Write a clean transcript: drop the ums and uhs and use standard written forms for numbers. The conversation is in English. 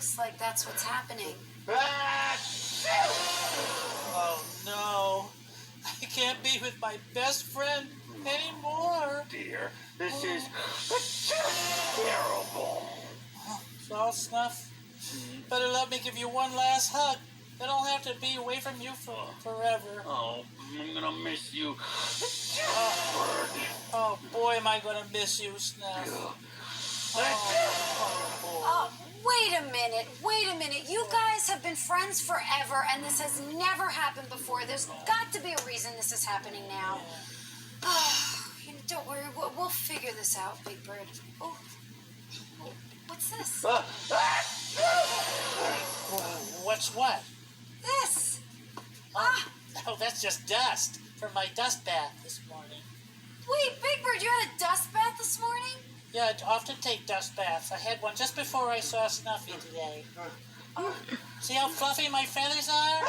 looks like that's what's happening. Oh no. I can't be with my best friend anymore. Dear, this is terrible. So, Snuff, better let me give you one last hug. Then I'll have to be away from you forever. Oh, I'm gonna miss you. Oh, boy, am I gonna miss you, Snuff. Wait a minute. You guys have been friends forever, and this has never happened before. There's got to be a reason this is happening now. Don't worry, we'll figure this out, Big Bird. Oh, what's this? What's what? This. Oh, that's just dust from my dust bath this morning. Wait, Big Bird, you had a dust bath this morning? Yeah, I often take dust baths. I had one just before I saw Snuffy today. See how fluffy my feathers are?